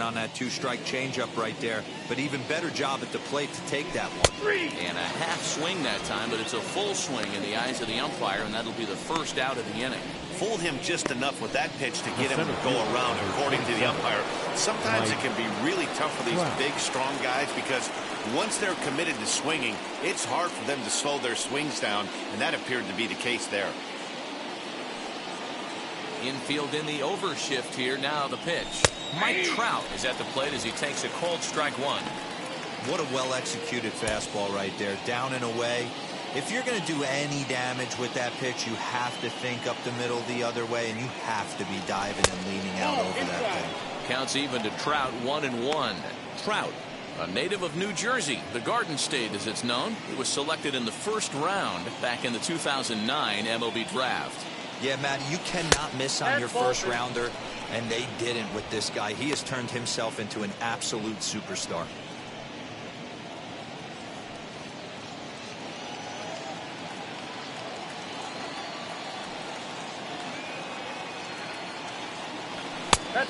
on that two-strike changeup right there, but even better job at the plate to take that one. And a half swing that time, but it's a full swing in the eyes of the umpire, and that'll be the first out of the inning. Fooled him just enough with that pitch to get him to go around, according to the umpire. Sometimes it can be really tough for these big, strong guys because once they're committed to swinging, it's hard for them to slow their swings down, and that appeared to be the case there. Infield in the overshift here. Now the pitch. Mike Trout is at the plate as he takes a called strike one. What a well-executed fastball right there, down and away. If you're going to do any damage with that pitch, you have to think up the middle the other way, and you have to be diving and leaning out over that thing. Counts even to Trout, 1-1. Trout, a native of New Jersey, the Garden State as it's known. He was selected in the first round back in the 2009 MLB draft. Yeah, Matt, you cannot miss on your first rounder, and they didn't with this guy. He has turned himself into an absolute superstar.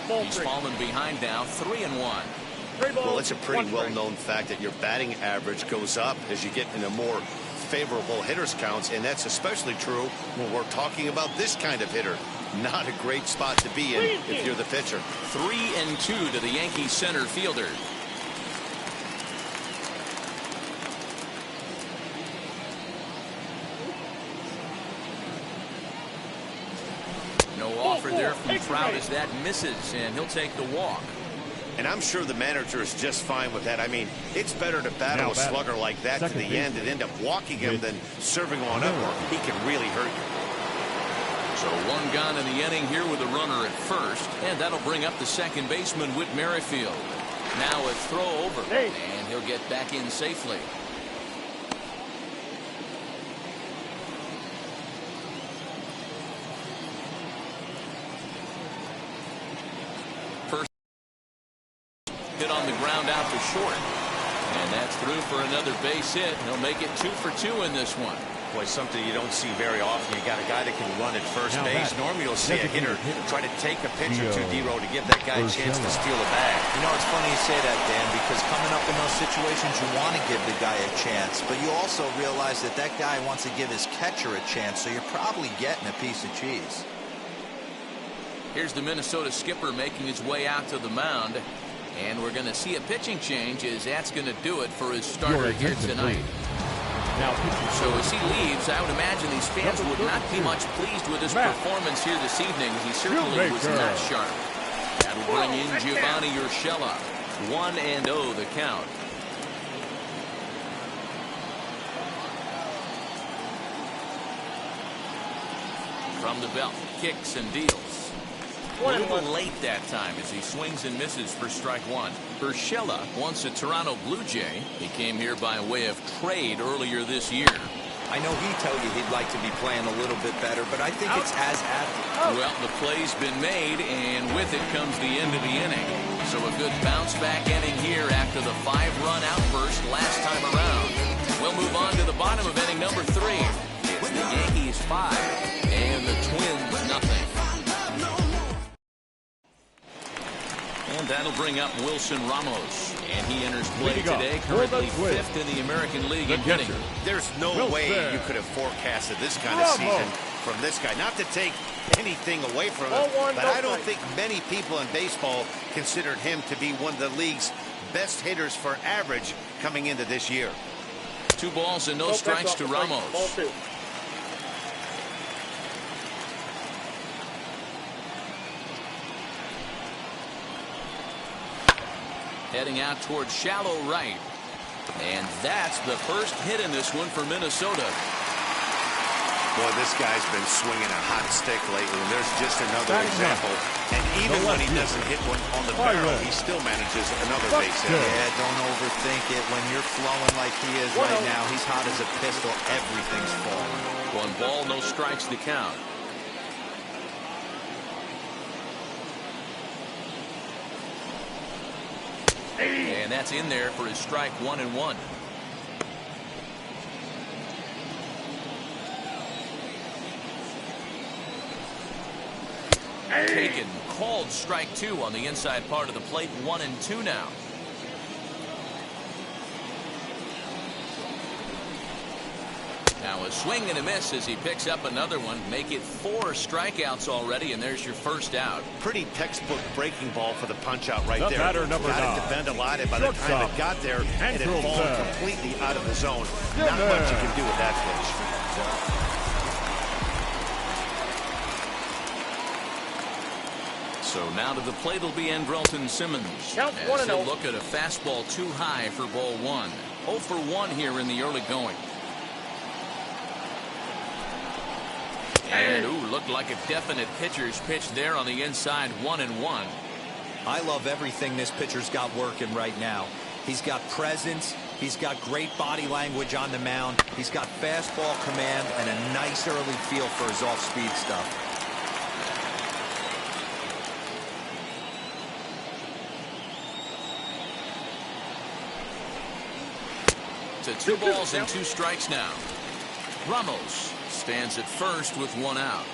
He's fallen behind now, 3-1. Well, it's a pretty well-known fact that your batting average goes up as you get into more favorable hitters counts, and that's especially true when we're talking about this kind of hitter. Not a great spot to be in if you're the pitcher. 3-2 to the Yankees center fielder. No offer there from Trout as that misses, and he'll take the walk. And I'm sure the manager is just fine with that. I mean, it's better to battle a slugger like that to the end and end up walking him than serving one up. He can really hurt you. So one gone in the inning here with a runner at first, and that'll bring up the second baseman, Whit Merrifield. Now a throw over, and he'll get back in safely. First hit on the ground out to short, and that's through for another base hit. He'll make it 2 for 2 in this one. Boy, something you don't see very often. You got a guy that can run at first base. Normally you'll see a hitter try to take a pitch or two, D-Row, to give that guy a chance to steal a bag. You know, it's funny you say that, Dan, because coming up in those situations, you want to give the guy a chance, but you also realize that that guy wants to give his catcher a chance, so you're probably getting a piece of cheese. Here's the Minnesota skipper making his way out to the mound, and we're going to see a pitching change as that's going to do it for his starter here tonight. So as he leaves, I would imagine these fans would not be much pleased with his performance here this evening. He certainly was not sharp. That'll bring in Giovanni Urshela. 1-0 the count. From the belt, kicks and deals. A little late that time as he swings and misses for strike one. Urshela, once a Toronto Blue Jay, he came here by way of trade earlier this year. I know he told you he'd like to be playing a little bit better, but I think it's as apt. Well, the play's been made, and with it comes the end of the inning. So a good bounce-back inning here after the 5-run outburst last time around. We'll move on to the bottom of inning number 3. It's the Yankees 5 and the Twins nothing. And that'll bring up Wilson Ramos, and he enters play today, currently 5th in the American League in hitting. There's no way you could have forecasted this kind of season from this guy. Not to take anything away from him, but I don't think many people in baseball considered him to be one of the league's best hitters for average coming into this year. 2 balls and no strikes to Ramos. Heading out towards shallow right. And that's the first hit in this one for Minnesota. Boy, this guy's been swinging a hot stick lately, and there's just another example. And even when he doesn't hit one on the barrel, he still manages another base hit. Yeah, don't overthink it. When you're flowing like he is right now, he's hot as a pistol. Everything's falling. 1 ball, no strikes to count. And that's in there for his strike 1-1. Taken. Called strike 2 on the inside part of the plate. 1-2 now. Now a swing and a miss as he picks up another one. Make it 4 strikeouts already, and there's your first out. Pretty textbook breaking ball for the punch out right there. Batter number 9. Got it to bend a lot, and by the time it got there, it had fallen completely out of the zone. Not much you can do with that pitch. So now to the plate will be Andrelton Simmons. As he'll look at a fastball too high for ball 1. 0 for 1 here in the early going. And, ooh, looked like a definite pitcher's pitch there on the inside. 1-1. I love everything this pitcher's got working right now. He's got presence. He's got great body language on the mound. He's got fastball command and a nice early feel for his off-speed stuff. To 2 balls and 2 strikes now. Ramos stands at first with 1 out.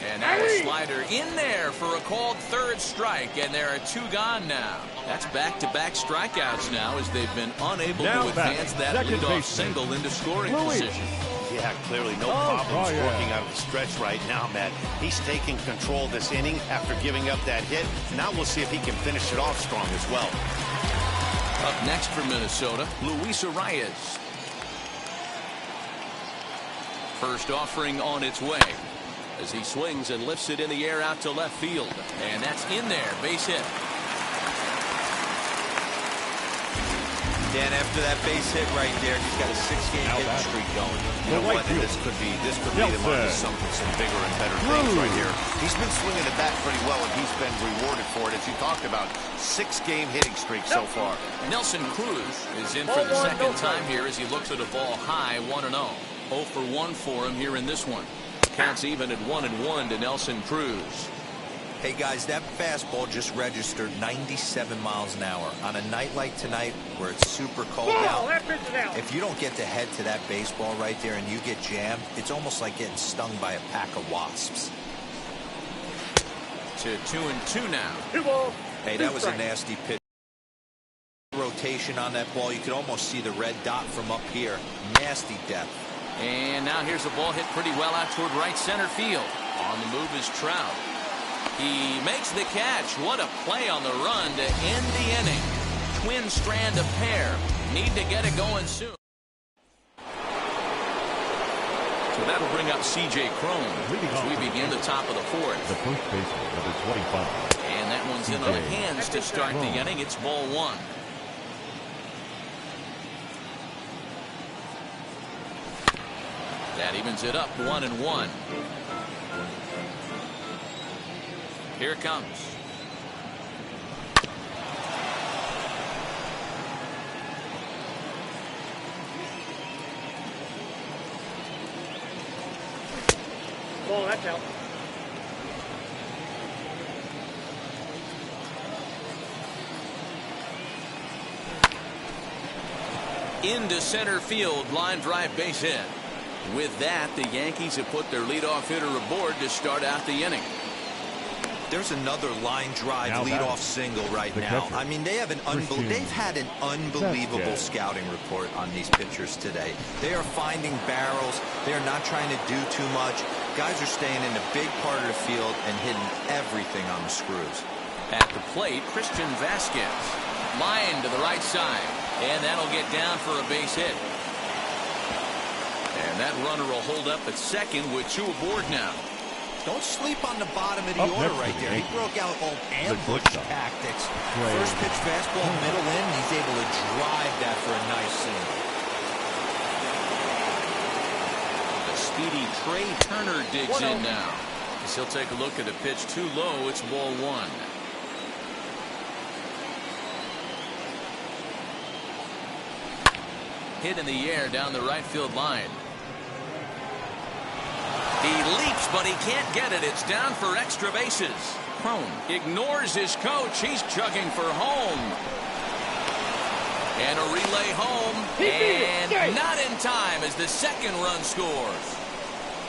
And now a slider in there for a called 3rd strike, and there are 2 gone now. That's back-to-back strikeouts now as they've been unable to advance that leadoff single into scoring position. Yeah, clearly no problems working out of the stretch right now, Matt. He's taking control this inning after giving up that hit. Now we'll see if he can finish it off strong as well. Up next for Minnesota, Luis Arias. First offering on its way as he swings and lifts it in the air out to left field. And that's in there. Base hit. Dan, after that base hit right there, he's got a 6-game hitting streak going. You know what? This could be the mark of some bigger and better things right here. He's been swinging the bat pretty well, and he's been rewarded for it. As you talked about, 6-game hitting streak so far. Nelson Cruz is in for the second time here as he looks at a ball high. 1-0. 0 for 1 for him here in this one. Counts even at 1-1 to Nelson Cruz. Hey guys, that fastball just registered 97 miles an hour. On a night like tonight where it's super cold out, if you don't get to head to that baseball right there and you get jammed, it's almost like getting stung by a pack of wasps. To 2-2 now. Hey, that was a nasty pitch. Rotation on that ball, you could almost see the red dot from up here. Nasty depth. And now here's a ball hit pretty well out toward right center field. On the move is Trout. He makes the catch. What a play on the run to end the inning. Twin strand of pair. Need to get it going soon. So that'll bring up C.J. Cron as we begin the top of the 4th. The first baseman, number 25. And that one's in on the hands to start the inning. It's ball 1. That evens it up 1-1. Here it comes. Oh, that's out. Into center field, line drive base hit. With that, the Yankees have put their leadoff hitter aboard to start out the inning. There's another line drive leadoff single right now. I mean, they've had an unbelievable scouting report on these pitchers today. They are finding barrels. They are not trying to do too much. Guys are staying in the big part of the field and hitting everything on the screws. At the plate, Christian Vasquez. Line to the right side. And that'll get down for a base hit. And that runner will hold up at second with 2 aboard now. Don't sleep on the bottom of the order right there. He broke out old ambush tactics. First pitch fastball, middle in. He's able to drive that for a nice single. The speedy Trey Turner digs in now. As he'll take a look at a pitch too low. It's ball 1. Hit in the air down the right field line. He leaps, but he can't get it. It's down for extra bases. Cron ignores his coach. He's chugging for home. And a relay home. And not in time as the second run scores.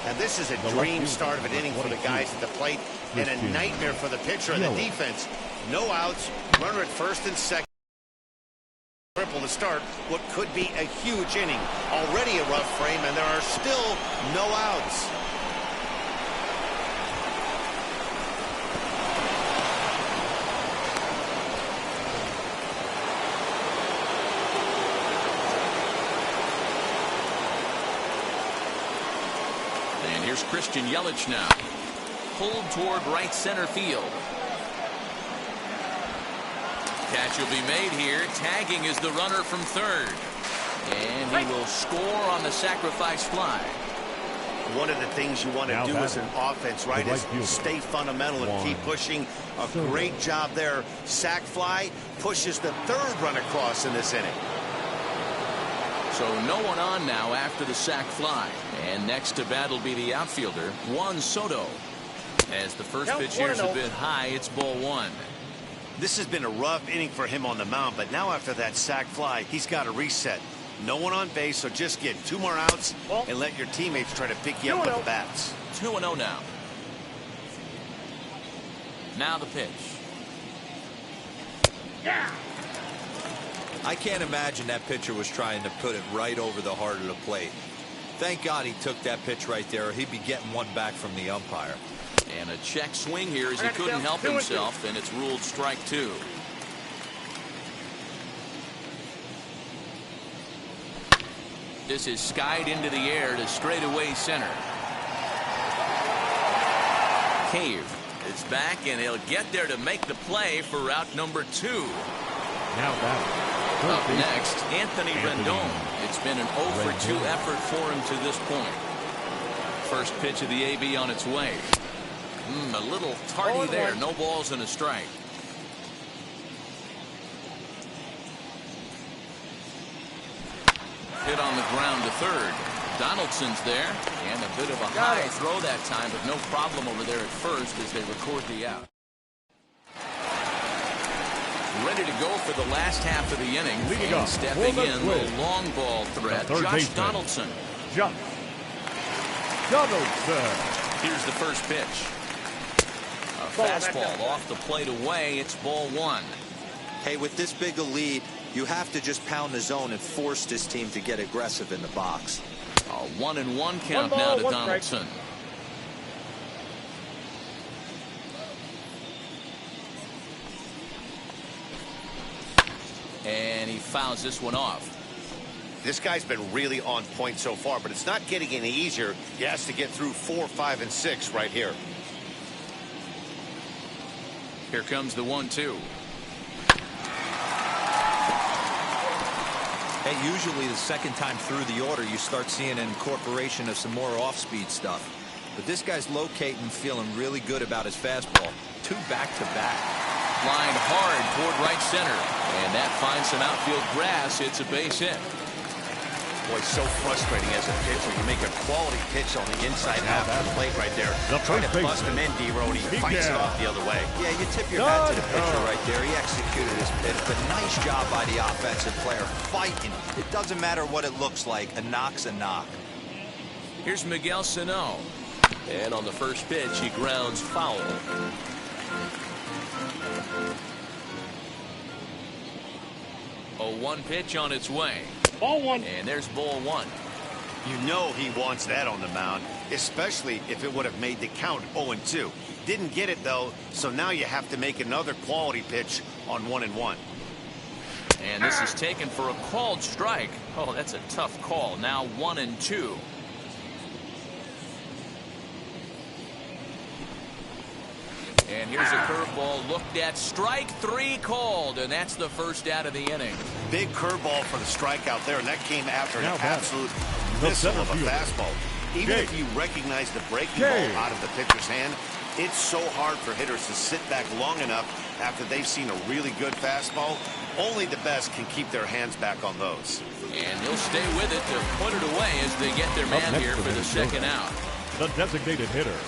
And this is a dream start of an inning for the guys at the plate and a nightmare for the pitcher and the defense. No outs, runner at first and second. Triple to start what could be a huge inning. Already a rough frame, and there are still no outs. And here's Christian Yelich now. Pulled toward right center field. Catch will be made here. Tagging is the runner from third. And he will score on the sacrifice fly. One of the things you want to do as an offense, right, is stay fundamental and keep pushing. A great job there. Sac fly pushes the third run across in this inning. So no one on now after the sac fly. And next to bat will be the outfielder, Juan Soto. As the first pitch here is a bit high, it's ball one. This has been a rough inning for him on the mound, but now after that sac fly, he's got to reset. No one on base, so just get 2 more outs and let your teammates try to pick you up with the bats. 2-0 now. Now the pitch. Yeah. I can't imagine that pitcher was trying to put it right over the heart of the plate. Thank God he took that pitch right there, or he'd be getting one back from the umpire. And a check swing here as he couldn't help himself, and it's ruled strike 2. This is skied into the air to straightaway center. Cave is back, and he'll get there to make the play for route number 2. Now batting. Up next, Anthony Rendon. It's been an 0-for-2 effort for him to this point. First pitch of the AB on its way. A little tardy there. No balls and a strike. Hit on the ground to third. Donaldson's there. And a bit of a high throw that time, but no problem over there at first as they record the out. Ready to go for the last half of the inning. And stepping in, the long ball threat, Josh Donaldson. Josh Donaldson. Here's the first pitch. A fastball off the plate away. It's ball one. Hey, with this big a lead, you have to just pound the zone and force this team to get aggressive in the box. A 1-1 count now to Donaldson. And he fouls this one off. This guy's been really on point so far, but it's not getting any easier. He has to get through 4, 5, and 6 right here. Here comes the 1-2. Hey, usually the second time through the order, you start seeing an incorporation of some more off-speed stuff. But this guy's locating, feeling really good about his fastball. 2 back-to-back. Line hard toward right center. And that finds some outfield grass. It's a base hit. Boy, so frustrating as a pitcher. You make a quality pitch on the inside half of the plate right there. Trying to bust him in, D-Row, and he fights it off the other way. Yeah, you tip your hat to the pitcher right there. He executed his pitch, but nice job by the offensive player fighting. It doesn't matter what it looks like. A knock's a knock. Here's Miguel Sano. And on the first pitch, he grounds foul. A 1 pitch on its way. Ball one. And there's ball one. You know he wants that on the mound, especially if it would have made the count 0-2. Didn't get it, though, so now you have to make another quality pitch on 1-1. And this is taken for a called strike. Oh, that's a tough call. Now 1-2. And here's a curveball looked at. Strike 3 called, and that's the first out of the inning. Big curveball for the strikeout there, and that came after an absolute missile of a fastball. Even if you recognize the breaking ball out of the pitcher's hand, it's so hard for hitters to sit back long enough after they've seen a really good fastball. Only the best can keep their hands back on those. And they'll stay with it to put it away as they get their man here for the second out. The designated hitter.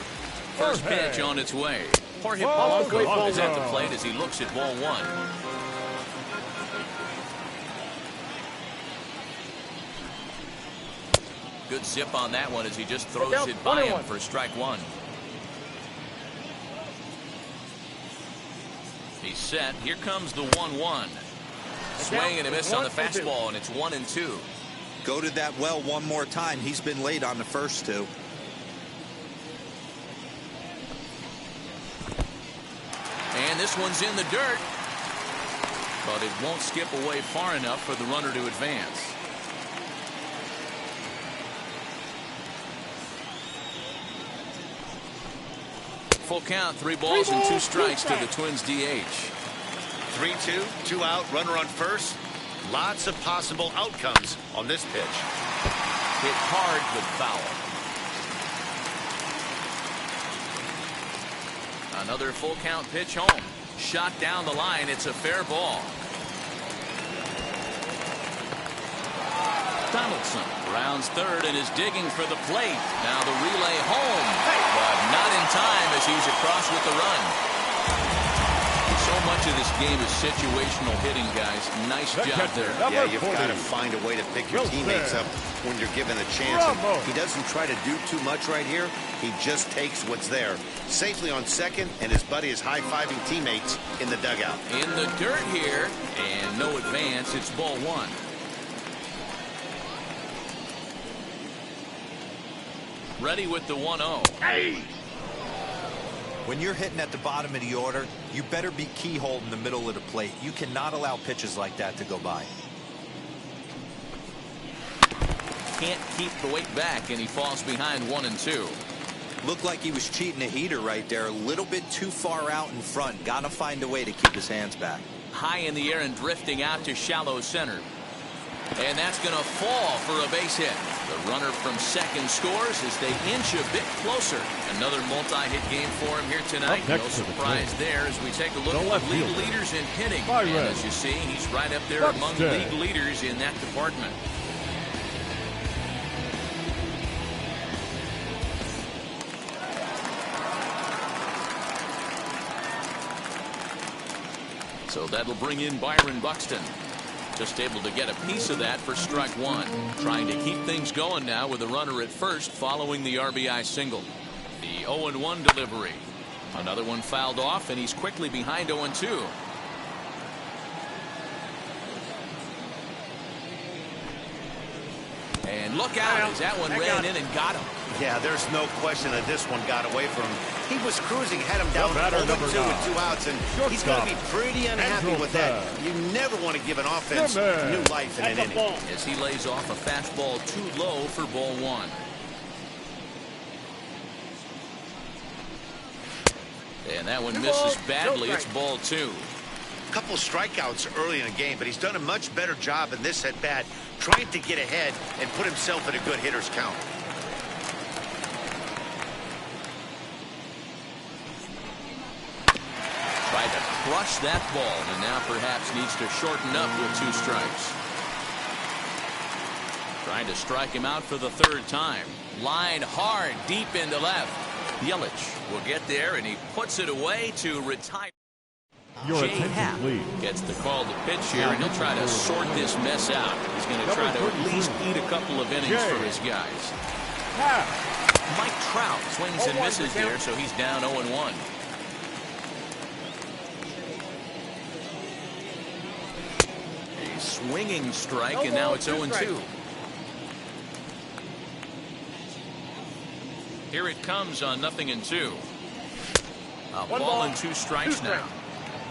First pitch on its way. Jorge Polanco is at the plate as he looks at ball one. Good zip on that one as he just throws it by him for strike one. He's set. Here comes the 1-1. Swing and a miss on the fastball, and it's 1-2. Go to that well one more time. He's been late on the first two. And this one's in the dirt. But it won't skip away far enough for the runner to advance. Full count, 3 balls and 2 strikes to the Twins DH. 3-2, 2 out, runner on first. Lots of possible outcomes on this pitch. Hit hard but foul. Another full count pitch home. Shot down the line. It's a fair ball. Donaldson rounds third and is digging for the plate. Now the relay home, but not in time as he's across with the run. So much of this game is situational hitting, guys. Nice job there. Yeah, you've got to find a way to pick your teammates up when you're given a chance. He doesn't try to do too much right here. He just takes what's there. Safely on second, and his buddy is high-fiving teammates in the dugout. In the dirt here, and no advance. It's ball 1. Ready with the 1-0. Hey! When you're hitting at the bottom of the order, you better be keyhole in the middle of the plate. You cannot allow pitches like that to go by. Can't keep the weight back, and he falls behind 1-2. Looked like he was cheating a heater right there. A little bit too far out in front. Got to find a way to keep his hands back. High in the air and drifting out to shallow center. And that's going to fall for a base hit. The runner from second scores as they inch a bit closer. Another multi-hit game for him here tonight. No surprise there as we take a look at the league leaders in hitting. And as you see, he's right up there among league leaders in that department. So that'll bring in Byron Buxton. Just able to get a piece of that for strike 1. Trying to keep things going now with a runner at first following the RBI single. The 0-1 delivery. Another one fouled off, and he's quickly behind 0-2. And look out as that one ran in and got him. Yeah, there's no question that this one got away from him. He was cruising, had him down 0-2 with 2 outs, and he's going to be pretty unhappy with that. You never want to give an offense new life in an inning. As he lays off a fastball too low for ball 1. And that one misses badly. It's ball 2. Couple strikeouts early in the game, but he's done a much better job in this at bat trying to get ahead and put himself in a good hitter's count. Tried to crush that ball, and now perhaps needs to shorten up with 2 strikes. Trying to strike him out for the 3rd time. Line hard deep into left. Yelich will get there, and he puts it away to retire. Jay Happ gets the call to pitch here, and he'll try to sort this mess out. He's going to try to at least eat a couple of innings for his guys. Mike Trout swings and misses there, so he's down 0-1. A swinging strike, and now it's 0-2. Here it comes on 0-2. A ball and 2 strikes now.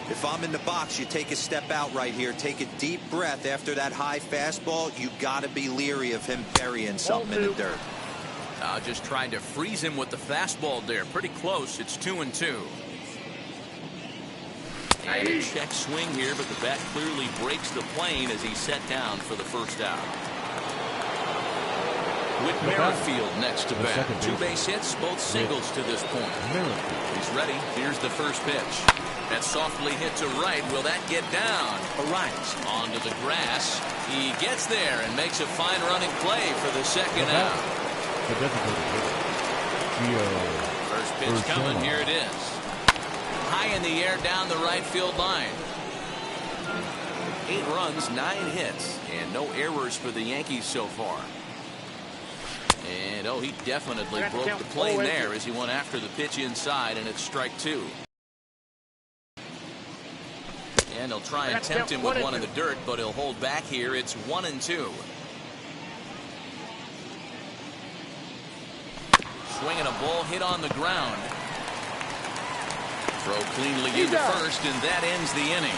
If I'm in the box, you take a step out right here. Take a deep breath after that high fastball. You got to be leery of him burying something in the dirt. Just trying to freeze him with the fastball there. Pretty close. It's 2-2. And a check swing here, but the bat clearly breaks the plane as he's set down for the first out. Whit Merrifield next to bat. 2 base hits, both singles to this point. He's ready. Here's the first pitch. That softly hit to right. Will that get down? Arias onto the grass. He gets there and makes a fine running play for the 2nd out. First pitch coming. Here it is. High in the air down the right field line. 8 runs, 9 hits, and no errors for the Yankees so far. And he definitely broke the plane there as he went after the pitch inside, and it's strike 2. And he'll try and tempt him with one in the dirt, but he'll hold back here. It's 1-2. Swinging a ball hit on the ground. Throw cleanly into first, and that ends the inning.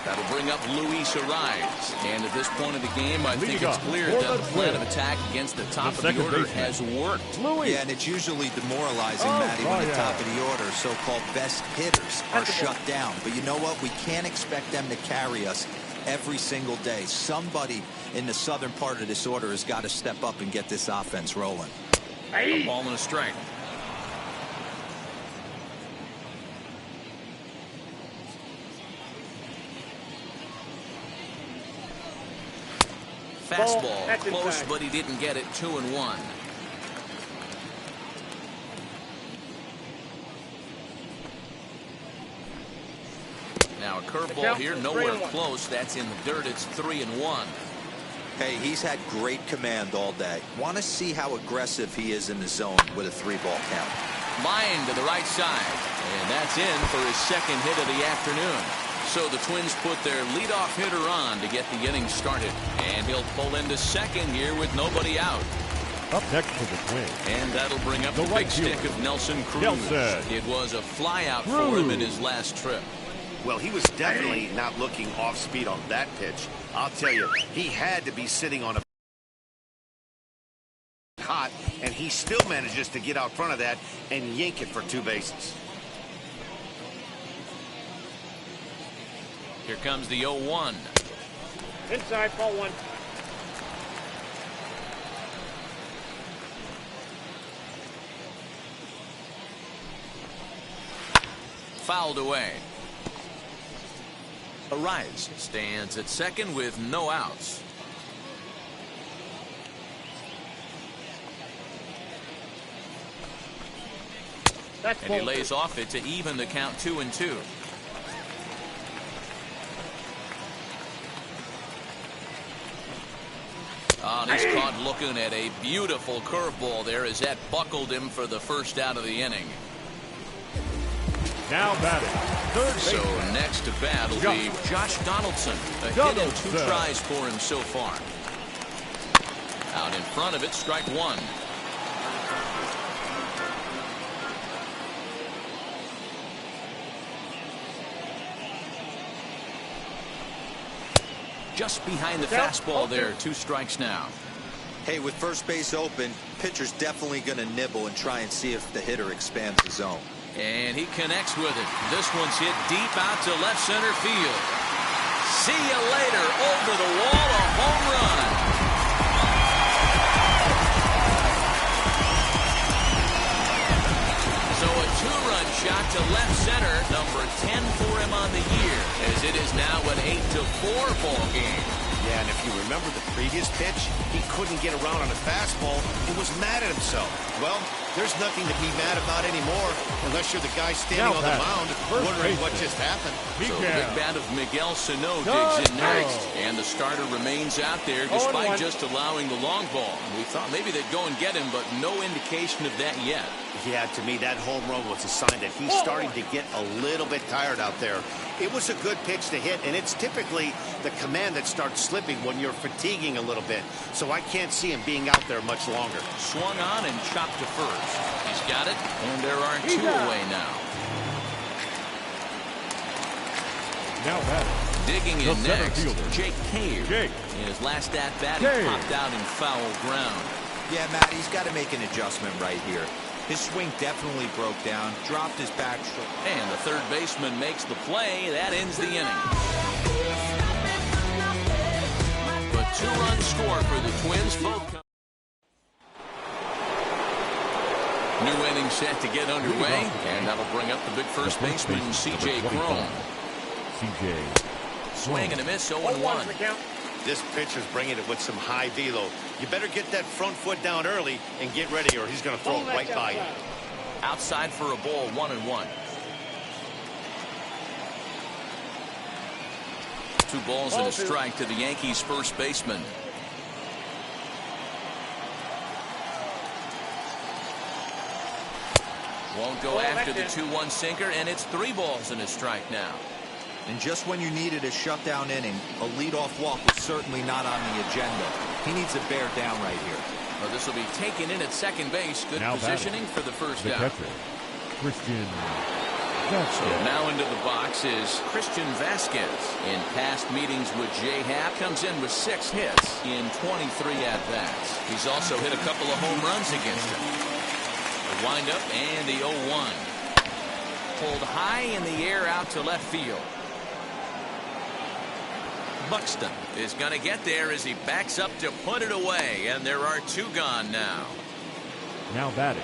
That'll bring up Luis Arraez. And at this point of the game, I think it's clear that the plan of attack against the top of the order has worked. Yeah, and it's usually demoralizing, Matty, when the top of the order, so-called best hitters, are shut down. But you know what? We can't expect them to carry us every single day. Somebody in the southern part of this order has got to step up and get this offense rolling. A ball and a strike. Fastball close, but he didn't get it. 2-1. Now a curveball here, nowhere close. That's in the dirt. It's 3-1. Hey, he's had great command all day. Want to see how aggressive he is in the zone with a 3-ball count. Line to the right side, and that's in for his second hit of the afternoon. So the Twins put their leadoff hitter on to get the inning started, and he'll pull into second here with nobody out. Up next for the Twins. And that'll bring up the big stick of Nelson Cruz. It was a flyout for him in his last trip. Well, he was definitely not looking off speed on that pitch. I'll tell you, he had to be sitting on a hot, and he still manages to get out front of that and yank it for 2 bases. Here comes the 0-1. Inside, ball 1. Fouled away. Arraez stands at second with no outs. And he lays off it to even the count 2-2. And he's caught looking at a beautiful curveball there as that buckled him for the first out of the inning. Now batting, third So baseman. next to bat will be Josh Donaldson. A hit in 2 tries for him so far. Out in front of it, strike 1. Just behind the fastball there. 2 strikes now. Hey, with first base open, pitcher's definitely going to nibble and try and see if the hitter expands the zone. And he connects with it. This one's hit deep out to left center field. See you later. Over the wall, a home run. So a 2-run shot to left center. Number 10 for him on the year, as it is now an 8-4 ball game. Yeah, and if you remember the previous pitch, he couldn't get around on a fastball and was mad at himself. Well, there's nothing to be mad about anymore unless you're the guy standing on the mound wondering what just happened. So the big bat of Miguel Sano digs in next, and the starter remains out there despite just allowing the long ball. We thought maybe they'd go and get him, but no indication of that yet. Yeah, to me, that home run was a sign that he's starting to get a little bit tired out there. It was a good pitch to hit, and it's typically the command that starts slipping when you're fatiguing a little bit. So I can't see him being out there much longer. Swung on and chopped to first. He's got it, and there are 2 away now. Now batting. Digging in next, fielder. Jake Cave. In his last at-bat, he popped out in foul ground. Yeah, Matt, he's got to make an adjustment right here. His swing definitely broke down, dropped his back stroke. And the third baseman makes the play. That ends the inning. A 2-run score for the Twins. Both new inning set to get underway, and that'll bring up the big first baseman, C.J. Cron. C.J. Swing and a miss, 0-1. This pitcher's bringing it with some high velo. You better get that front foot down early and get ready, or he's going to throw it right by you. Outside for a ball, 1-1. 2 balls and a strike to the Yankees' first baseman. Won't go after the 2-1 sinker, and it's 3 balls and a strike now. And just when you needed a shutdown inning, a leadoff walk was certainly not on the agenda. He needs to bear down right here. Well, this will be taken in at second base. Good now positioning for the first out. Catcher, Christian So now into the box is Christian Vasquez. In past meetings with J-Happ, comes in with 6 hits in 23 at-bats. He's also hit a couple of home runs against him. The windup and the 0-1. Pulled high in the air out to left field. Buxton is going to get there as he backs up to put it away, and there are 2 gone now. Now batting.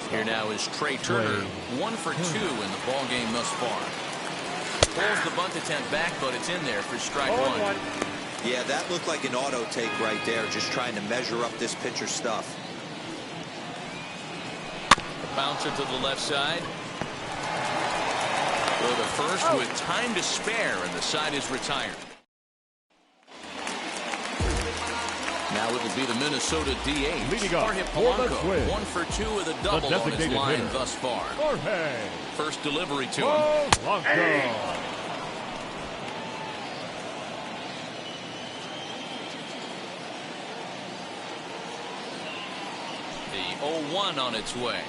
Here now is Trey Turner, 1 for 2 in the ball game thus far. Pulls the bunt attempt back, but it's in there for strike 1. Yeah, that looked like an auto take right there, just trying to measure up this pitcher's stuff. The bouncer to the left side. Go to first with time to spare, and the side is retired. Now it'll be the Minnesota DH. Leading up Jorge for the Polanco, Twins. 1 for 2 with a double on his line hitter, thus far. Jorge First delivery to him. Polanco. The 0-1 on its way.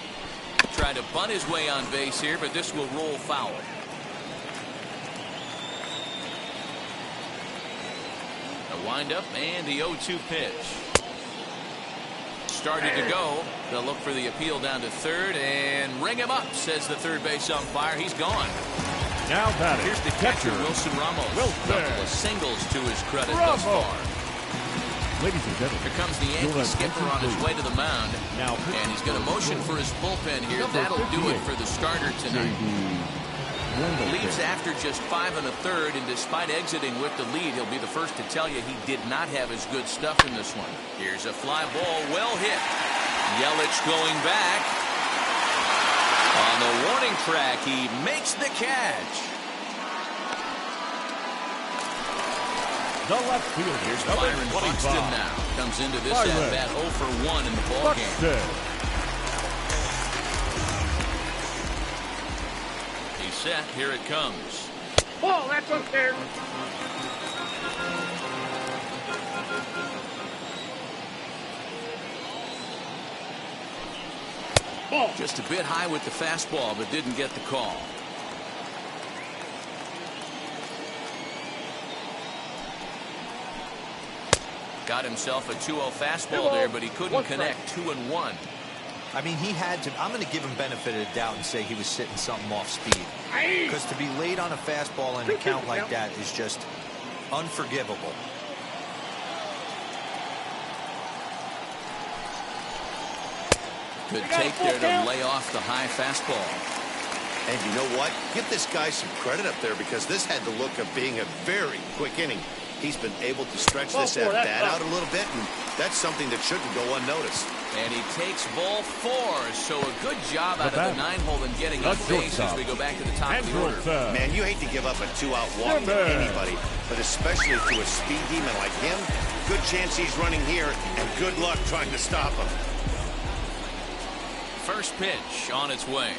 Tried to bunt his way on base here, but this will roll foul. A windup and the 0-2 pitch. Started to go. They'll look for the appeal down to third and ring him up, says the third base umpire. He's gone. Now batting. Here's the catcher, Wilson Ramos. Couple of singles to his credit thus far. Ladies and gentlemen, Here comes the Yankee skipper on his way to the mound. Now, and he's going to motion for his bullpen here. That'll do it for the starter tonight. Leaves after just 5 1/3, and despite exiting with the lead, he'll be the first to tell you he did not have his good stuff in this one. Here's a fly ball, well hit. Yelich going back. On the warning track, he makes the catch. the left fielder. Here's Byron Buxton now. Comes into this at-bat 0 for 1 in the ball game. He's set. Here it comes. Ball, that's unfair. Ball. Just a bit high with the fastball, but didn't get the call. Got himself a 2-0 fastball there, but he couldn't connect. 2-1. I mean, he had to. I'm going to give him benefit of the doubt and say he was sitting something off speed. Because to be late on a fastball and a count like that is just unforgivable. Good take there to lay off the high fastball. And you know what? Give this guy some credit up there, because this had the look of being a very quick inning. He's been able to stretch this at-bat out a little bit, and that's something that shouldn't go unnoticed. And he takes ball 4, so a good job out of the 9-hole and getting on base as we go back to the top of the order. Man, you hate to give up a 2-out walk to anybody, but especially to a speed demon like him. Good chance he's running here, and good luck trying to stop him. First pitch on its way.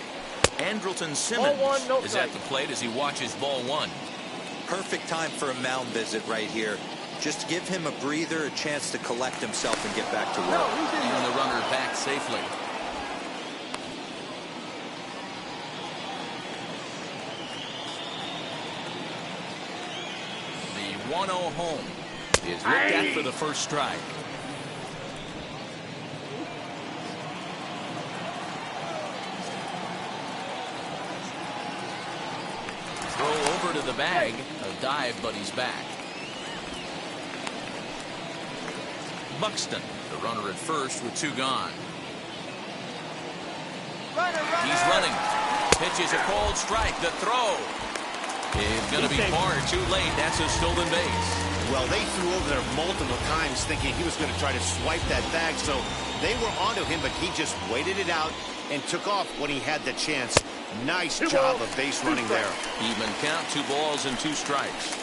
Andrelton Simmons is at the plate as he watches ball 1. Perfect time for a mound visit right here. Just give him a breather, a chance to collect himself and get back to work. And the runner back safely. The 1-0 home is looked at for the first strike. Throw over to the bag. A dive, but he's back. Buxton, the runner at first with 2 gone. He's running. Pitches a cold strike. The throw is going to be far too late. That's a stolen base. Well, they threw over there multiple times thinking he was going to try to swipe that bag, so they were onto him, but he just waited it out and took off when he had the chance. Nice job of base running there. Even count, 2 balls and 2 strikes.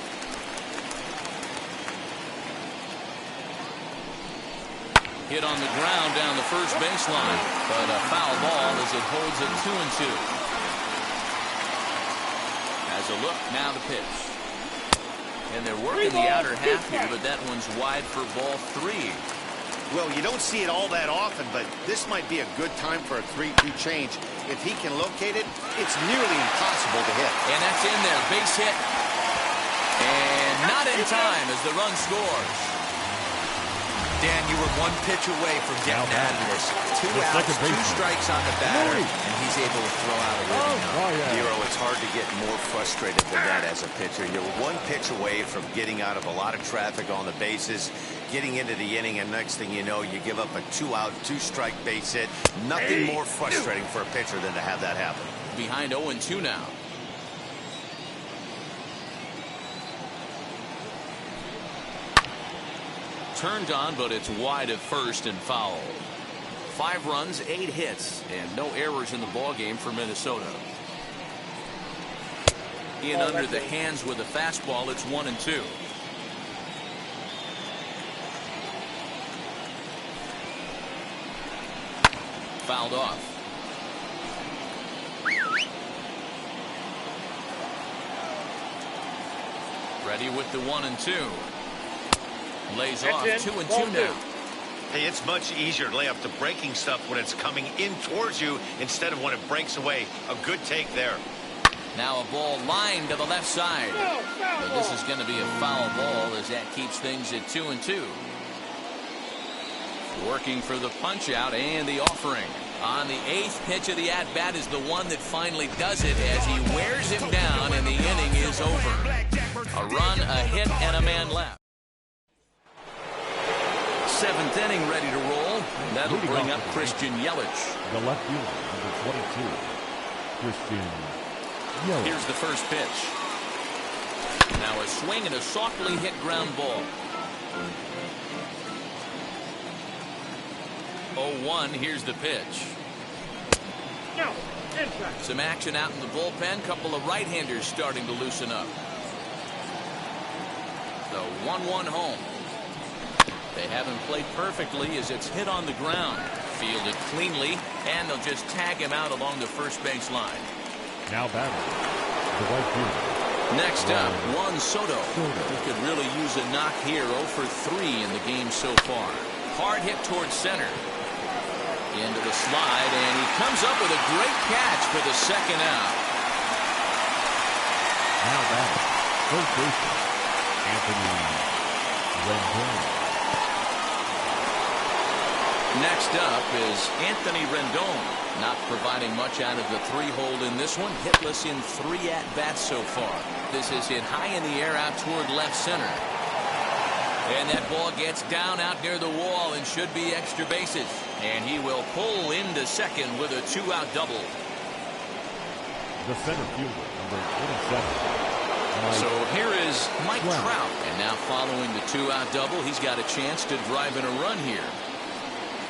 Hit on the ground down the first baseline, but a foul ball as it holds it 2-2. As a look, now the pitch. And they're working the outer half here, but that one's wide for ball 3. Well, you don't see it all that often, but this might be a good time for a 3-2 change. If he can locate it, it's nearly impossible to hit. And that's in there, base hit. And not in time as the run scores. Dan, you were one pitch away from getting out of this. 2 outs, 2 strikes on the batter, and he's able to throw out a living number. Nero, it's hard to get more frustrated than that as a pitcher. You're 1 pitch away from getting out of a lot of traffic on the bases, getting into the inning, and next thing you know, you give up a 2-out, 2-strike base hit. Nothing more frustrating for a pitcher than to have that happen. Behind 0-2 now. Turned on, but it's wide at first and foul. 5 runs, 8 hits, and no errors in the ballgame for Minnesota. In under the hands with a fastball, it's 1-2. Fouled off. Ready with the 1-2. Lays off 2-2 now. Hey, it's much easier to lay up the breaking stuff when it's coming in towards you instead of when it breaks away. A good take there. Now a ball lined to the left side. But this is going to be a foul ball as that keeps things at 2-2. Working for the punch out and the offering. On the 8th pitch of the at-bat is the one that finally does it as he wears him down and the inning is over. A run, a hit, and a man left. 7th inning ready to roll. That'll bring up Christian Yelich. The left fielder, number 22, Christian Yelich. Here's the first pitch. Now a swing and a softly hit ground ball. 0-1, here's the pitch. Some action out in the bullpen. Couple of right-handers starting to loosen up. The 1-1 home. They haven't played perfectly as it's hit on the ground. Fielded cleanly, and they'll just tag him out along the first base line. Now batting, the right fielder. Next up, Juan Soto. He could really use a knock here. 0 for 3 in the game so far. Hard hit towards center. Into the slide, and he comes up with a great catch for the second out. Now batting, third baseman, Anthony Rendon. Next up is Anthony Rendon, not providing much out of the 3-hole in this one. Hitless in 3 at-bats so far. This is hit high in the air out toward left center. And that ball gets down out near the wall and should be extra bases. And he will pull into second with a 2-out double. The center fielder, number 27. So here is Mike Trout. And now following the 2-out double, he's got a chance to drive in a run here.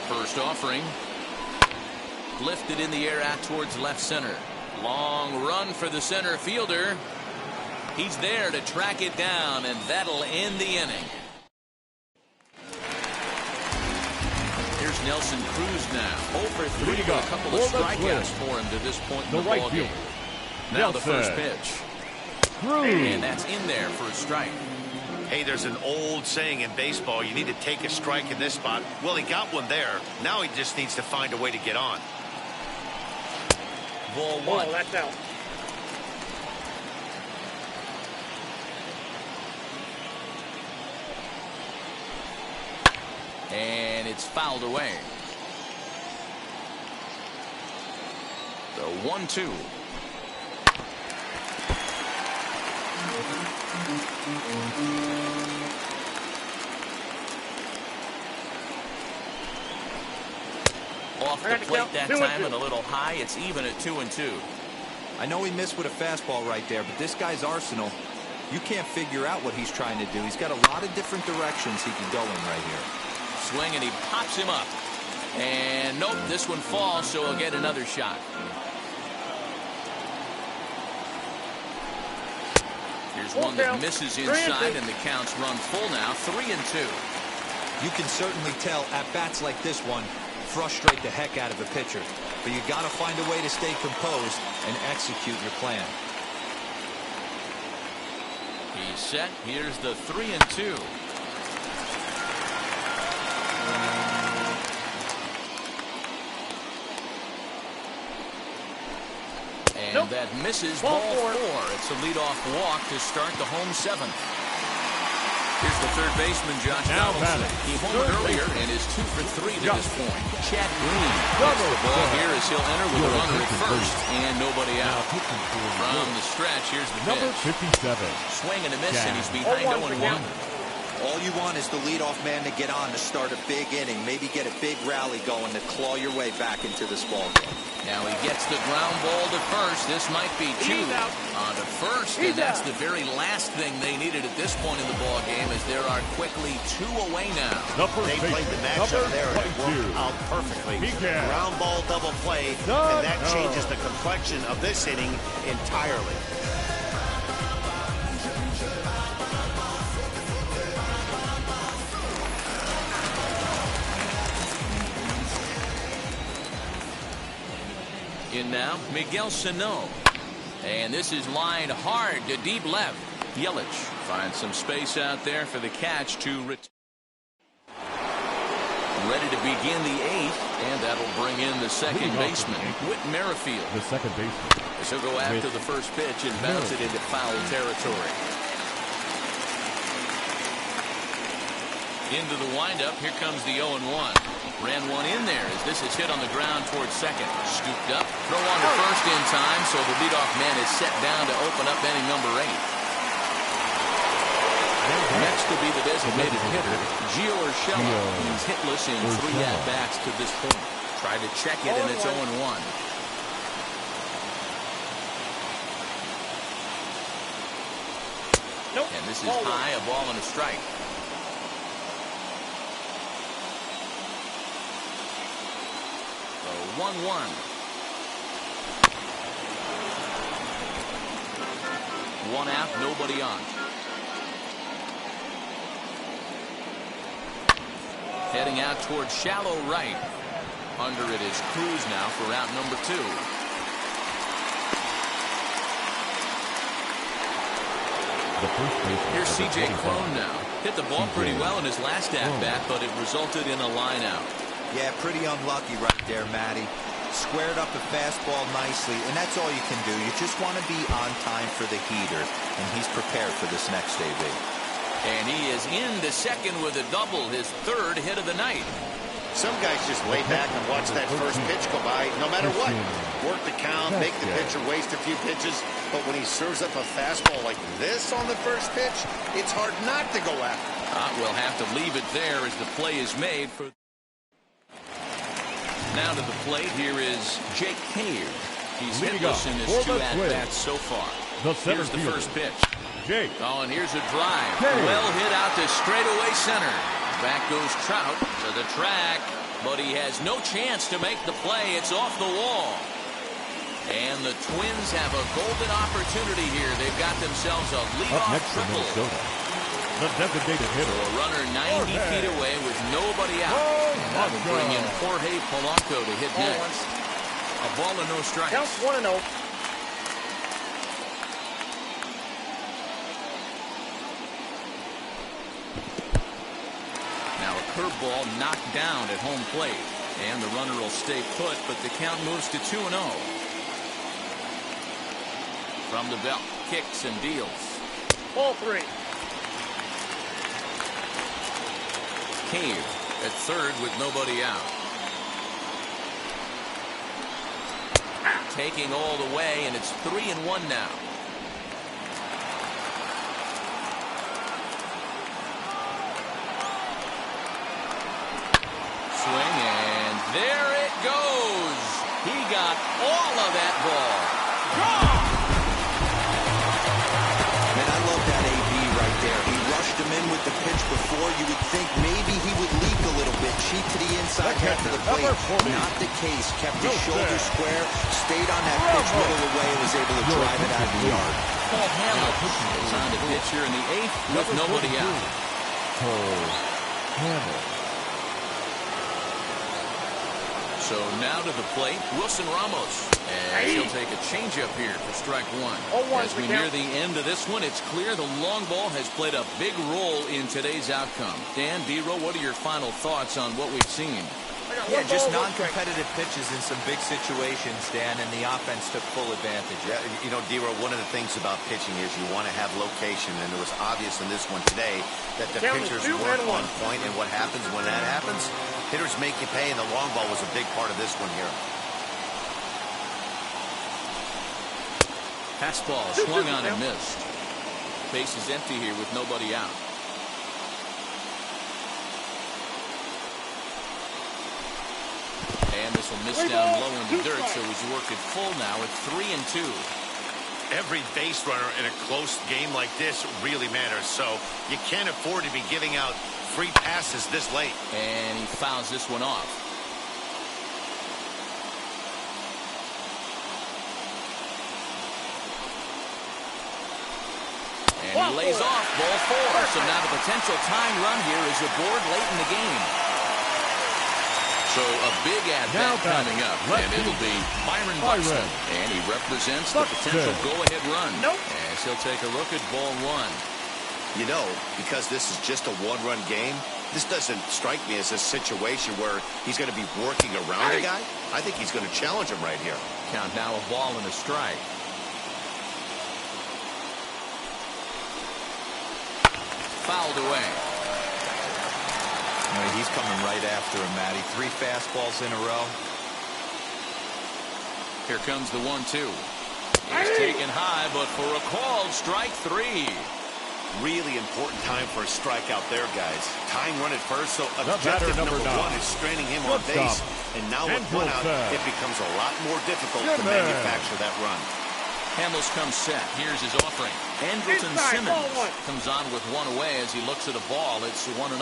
First offering. Lifted in the air out towards left center. Long run for the center fielder. He's there to track it down, and that'll end the inning. Here's Nelson Cruz now. 0 for 3 with a couple of strikeouts for him to this point in the ball game. Now the first pitch. And that's in there for a strike. Hey, there's an old saying in baseball, you need to take a strike in this spot. Well, he got one there. Now he just needs to find a way to get on. Ball 1. Oh, that's out. And it's fouled away. The 1-2. Off the plate that time and a little high. It's even at 2-2. I know he missed with a fastball right there, but this guy's arsenal, you can't figure out what he's trying to do. He's got a lot of different directions he can go in right here. Swing, and he pops him up. And nope, this one falls, so he'll get another shot. Here's one that misses inside, and the count's run full now. 3-2. You can certainly tell at-bats like this one frustrate the heck out of a pitcher. But you got to find a way to stay composed and execute your plan. He's set. Here's the 3-2. And that misses ball 4. It's a leadoff walk to start the home 7th. Here's the third baseman, Josh Donaldson. He homered earlier and is 2 for 3 to this point. Chad Green gets the ball here as he'll enter with a runner at first and nobody out. From the stretch, here's the pitch. Number 57. Swing and a miss, and he's behind 0-1. All you want is the leadoff man to get on to start a big inning, maybe get a big rally going to claw your way back into this ball game. Now he gets the ground ball to first. This might be 2 on to first, and that's the very last thing they needed at this point in the ball game, as there are quickly 2 away now. They played the matchup there and it worked out perfectly. Ground ball double play, and that changes the complexion of this inning entirely. In now, Miguel Sano. And this is lined hard to deep left. Yelich finds some space out there for the catch to return. Ready to begin the 8th, and that'll bring in the second baseman, Whit Merrifield. The second baseman. So go after the first pitch and bounce it into foul territory. Into the windup, here comes the 0-1. Ran one in there as this is hit on the ground towards second. Scooped up, throw on to first in time, so the leadoff man is set down to open up inning number 8. Next to be the designated hitter, Gio Urshela. He's hitless in 3 at-bats to this point. Tried to check it, and it's 0-1. And this is high, a ball and a strike. So 1-1. 1 out, nobody on. Heading out towards shallow right. Under it is Cruz now for out number 2. Here's C.J. Cron now. Hit the ball pretty well in his last at-bat, but it resulted in a line out. Yeah, pretty unlucky right there, Matty. Squared up the fastball nicely, and that's all you can do. You just want to be on time for the heater, and he's prepared for this next AB. And he is into second with a double, his 3rd hit of the night. Some guys just lay back and watch that first pitch go by, no matter what. Work the count, make the pitcher waste a few pitches, but when he serves up a fastball like this on the first pitch, it's hard not to go after. We'll have to leave it there as the play is made for. Now to the plate, here is Jake Cave. He's hitless in his 2 at-bats so far. Here's the first pitch. Oh, and here's a drive. Well hit out to straightaway center. Back goes Trout to the track, but he has no chance to make the play. It's off the wall. And the Twins have a golden opportunity here. They've got themselves a leadoff triple. The designated hitter. So a runner 90 feet away with nobody out. And that will bring in Jorge Polanco to hit next. A ball and no strikes. Counts 1-0. Now a curveball knocked down at home plate. And the runner will stay put, but the count moves to 2-0. From the belt, kicks and deals. Ball 3. Cave at third with nobody out. Taking all the way, and it's 3-1 now. Swing, and there it goes. He got all of that ball. Gone! Man, I love that AB right there. He rushed him in with the pitch before. You would think maybe he would leak a little bit, cheap to the inside half of the plate. Not the case. Kept his shoulder square, stayed on that pitch middle of the way, and was able to drive it out of the yard. Paul Hamilton is on the pitch here in the 8th with nobody out. Hamels. So now to the plate, Wilson Ramos. And he'll take a changeup here for strike one. As we near the end of this one, it's clear the long ball has played a big role in today's outcome. Dan, D-Row, what are your final thoughts on what we've seen? Yeah, just non-competitive pitches in some big situations, Dan, and the offense took full advantage. Yeah, you know, D-Row, one of the things about pitching is you want to have location, and it was obvious in this one today that the pitchers weren't on point, and what happens when that happens? Hitters make you pay, and the long ball was a big part of this one here. Fastball swung on and missed. Base is empty here with nobody out. And this will miss down low in the dirt, so he's worked it full now at 3-2. Every base runner in a close game like this really matters, so you can't afford to be giving out free passes this late. And he fouls this one off. And he lays off ball 4. So now the potential tying run here is aboard late in the game. So a big at-bat coming up, and it'll be Byron Buxton. And he represents the potential go-ahead run. As he'll take a look at ball 1. You know, because this is just a one-run game, this doesn't strike me as a situation where he's going to be working around a guy. I think he's going to challenge him right here. Count now a ball and a strike. Fouled away. He's coming right after him, Matty. 3 fastballs in a row. Here comes the 1-2. He's taken high, but for a called strike 3. Really important time for a strikeout there, guys. Tying run at first, so objective number 1 is straining him on base. And now with 1 out, it becomes a lot more difficult to manufacture that run. Hamels comes set. Here's his offering. Andrelton Simmons comes on with 1 away as he looks at a ball. It's 1-0.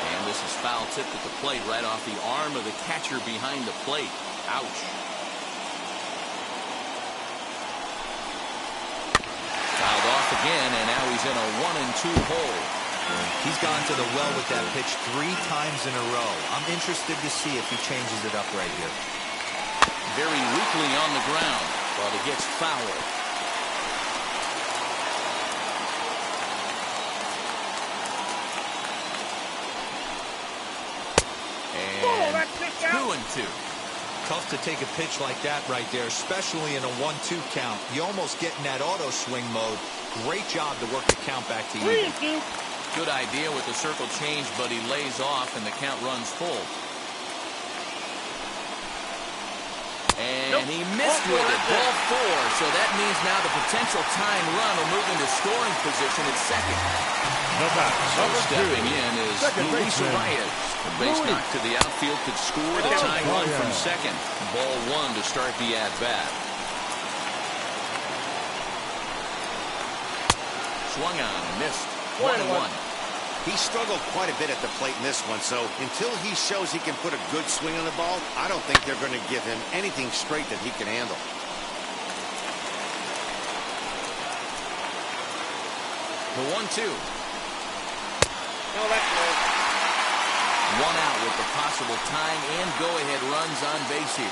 And this is foul tipped at the plate right off the arm of the catcher behind the plate. Ouch. Fouled off again, and now he's in a 1-2 hole. He's gone to the well with that pitch 3 times in a row. I'm interested to see if he changes it up right here. Very weakly on the ground, but it gets fouled. And 2-2. Tough to take a pitch like that right there, especially in a 1-2 count. You almost get in that auto swing mode. Great job to work the count back to even. Good idea with the circle change, but he lays off and the count runs full. And he missed with it. Ball 4. So that means now the potential tying run will move into scoring position at second. So stepping in is Luis Arias. A base knock to the outfield could score the tying run from second. Ball 1 to start the at-bat. Swung on and missed. 1-1. He struggled quite a bit at the plate in this one, so until he shows he can put a good swing on the ball, I don't think they're going to give him anything straight that he can handle. The 1-2. No, that's good. 1 out with the possible tying and go-ahead runs on base here.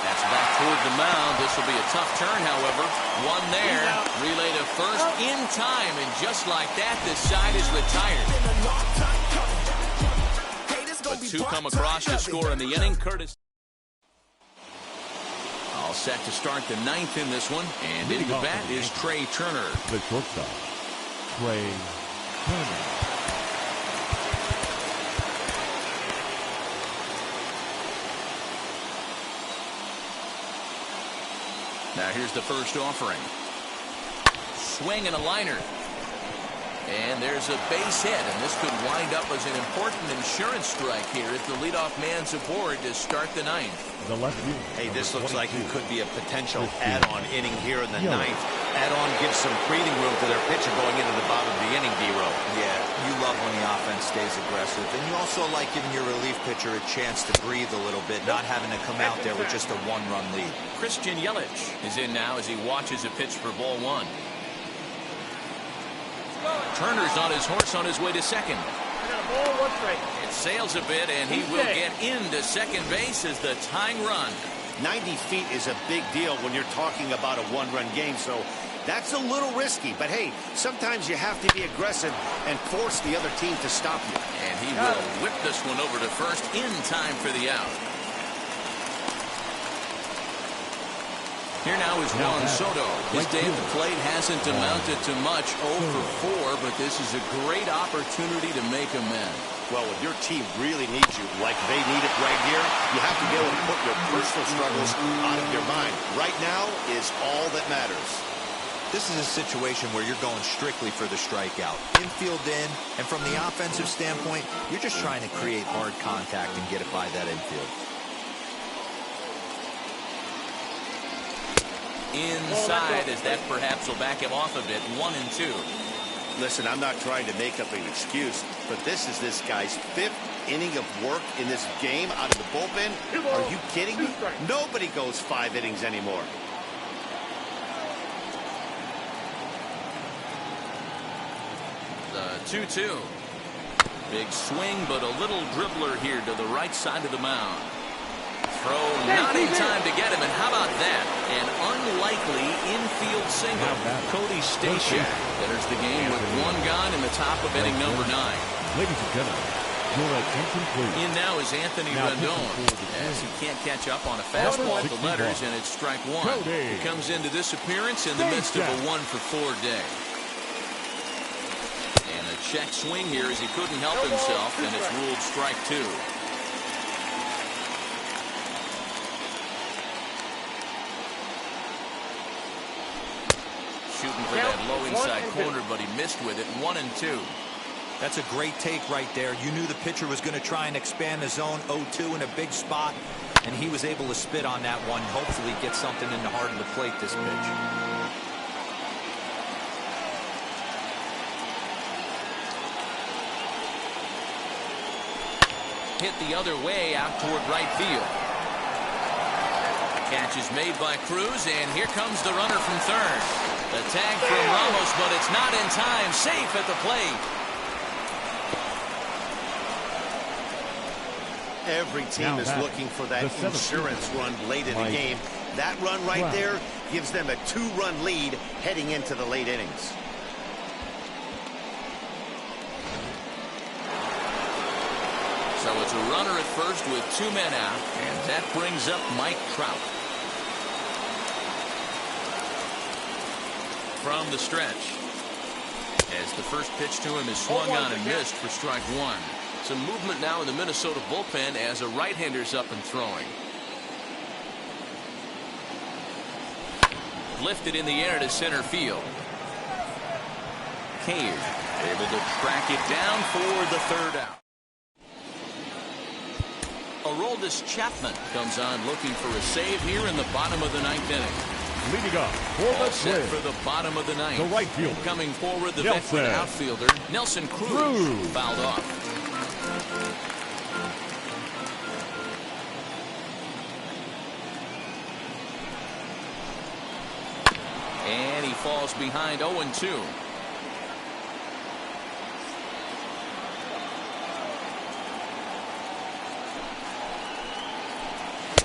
That's back toward the mound. This will be a tough turn, however. 1 there. Relay to first in time, and just like that, this side is retired. But 2 come across to score in the inning. Curtis all set to start the 9th in this one, and in the bat is Trey Turner. The shortstop, Trey Turner. Now here's the first offering. Swing and a liner. And there's a base hit, and this could wind up as an important insurance strike here if the leadoff man's aboard to start the ninth. The left field. Hey, this looks like it could be a potential add-on inning here in the ninth. Add-on gives some breathing room to their pitcher going into the bottom of the inning, D-Row. Yeah, you love when the offense stays aggressive. And you also like giving your relief pitcher a chance to breathe a little bit, not having to come out there with just a one-run lead. Christian Yelich is in now as he watches a pitch for ball one. Turner's on his horse on his way to second. It sails a bit, and he will get into second base as the tying run. 90 feet is a big deal when you're talking about a one-run game, so that's a little risky. But, hey, sometimes you have to be aggressive and force the other team to stop you. And he will whip this one over to first in time for the out. Here now is Juan Soto. His day at the plate hasn't amounted to much, 0 for 4, but this is a great opportunity to make amends. Well, when your team really needs you, like they need it right here, you have to be able to put your personal struggles out of your mind. Right now is all that matters. This is a situation where you're going strictly for the strikeout. Infield in, and from the offensive standpoint, you're just trying to create hard contact and get it by that infield. Inside, as that perhaps will back him off a bit. 1-2. Listen, I'm not trying to make up an excuse, but this is this guy's 5th inning of work in this game out of the bullpen. Are you kidding me? Nobody goes 5 innings anymore. The 2-2. Big swing, but a little dribbler here to the right side of the mound. Throw not in time to get him, and how about that? An unlikely infield single. Cody Stashak enters the game with 1 gone in the top of inning number 9. Ladies and gentlemen, your attention please. In now is Anthony Rendon, as he can't catch up on a fastball at the letters, and it's strike 1. He comes into this appearance in the midst of a 1-for-4 day. And a check swing here as he couldn't help himself, and it's ruled strike 2. Shooting for that low inside corner, but he missed with it. 1-2. That's a great take right there. You knew the pitcher was going to try and expand the zone. 0-2 in a big spot, and he was able to spit on that one. Hopefully get something in the heart of the plate this pitch. Hit the other way out toward right field. Catch is made by Cruz, and here comes the runner from third. The tag from Ramos, but it's not in time. Safe at the plate. Every team is looking for that insurance run late in the game. That run right there gives them a 2-run lead heading into the late innings. So it's a runner at first with 2 men out, and that brings up Mike Trout. From the stretch, as the first pitch to him is swung on and missed for strike 1. Some movement now in the Minnesota bullpen as a right-hander's up and throwing. Lifted in the air to center field. Cave able to track it down for the 3rd out. Aroldis Chapman comes on looking for a save here in the bottom of the 9th inning. Leading up for the set for the bottom of the 9th. The right fielder. Coming forward, the veteran outfielder, Nelson Cruz. Fouled off. And he falls behind 0-2.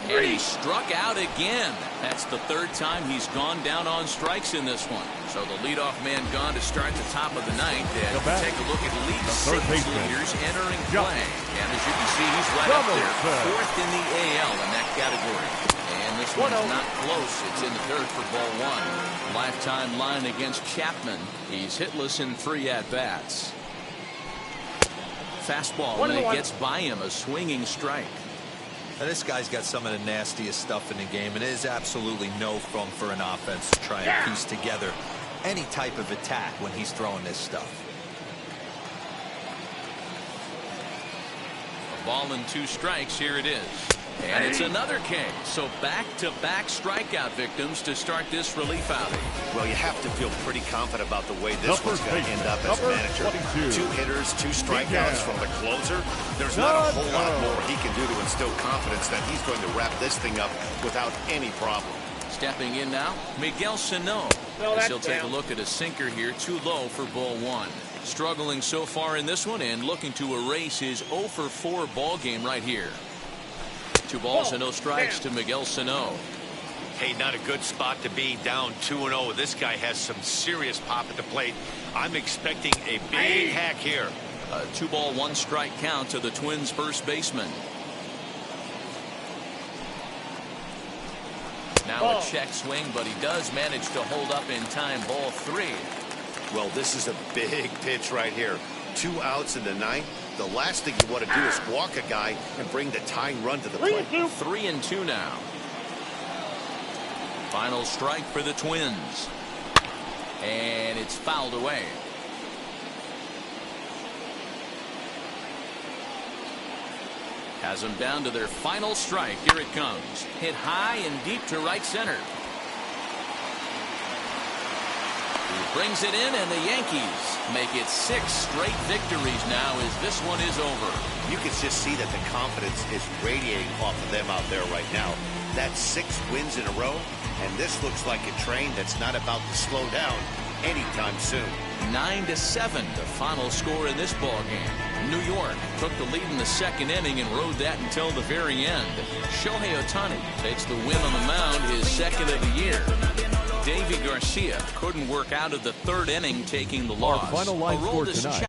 And he struck out again. That's the 3rd time he's gone down on strikes in this one. So the leadoff man gone to start the top of the 9th. And take a look at league saves leaders entering play. And as you can see, he's right up there, 4th in the AL in that category. And this one's not close. It's in the 3rd for ball 1. Lifetime line against Chapman. He's hitless in 3 at-bats. Fastball, and it gets by him, a swinging strike. Now, this guy's got some of the nastiest stuff in the game, and it is absolutely no fun for an offense to try and piece together any type of attack when he's throwing this stuff. Ball and 2 strikes. Here it is. And it's another K. So back-to-back strikeout victims to start this relief outing. Well, you have to feel pretty confident about the way this one's going to end up as manager. 2 hitters, 2 strikeouts from the closer. There's not a whole lot more he can do to instill confidence that he's going to wrap this thing up without any problem. Stepping in now, Miguel Sano. As he'll take a look at a sinker here, too low for ball 1. Struggling so far in this one and looking to erase his 0 for 4 ball game right here. 2 balls and no strikes to Miguel Sano. Hey, not a good spot to be, down 2-0. This guy has some serious pop at the plate. I'm expecting a big hack here. A 2-ball 1 strike count to the Twins first baseman. Now a check swing, but he does manage to hold up in time. Ball 3. Well, this is a big pitch right here. 2 outs in the 9th. The last thing you want to do is walk a guy and bring the tying run to the plate. 3-2 now. Final strike for the Twins. And it's fouled away. Has them down to their final strike. Here it comes. Hit high and deep to right center. He brings it in, and the Yankees make it 6 straight victories now as this one is over. You can just see that the confidence is radiating off of them out there right now. That's 6 wins in a row, and this looks like a train that's not about to slow down anytime soon. 9-7, the final score in this ball game. New York took the lead in the 2nd inning and rode that until the very end. Shohei Ohtani takes the win on the mound, his 2nd of the year. Davy Garcia couldn't work out of the 3rd inning, taking the loss. Our final line score tonight.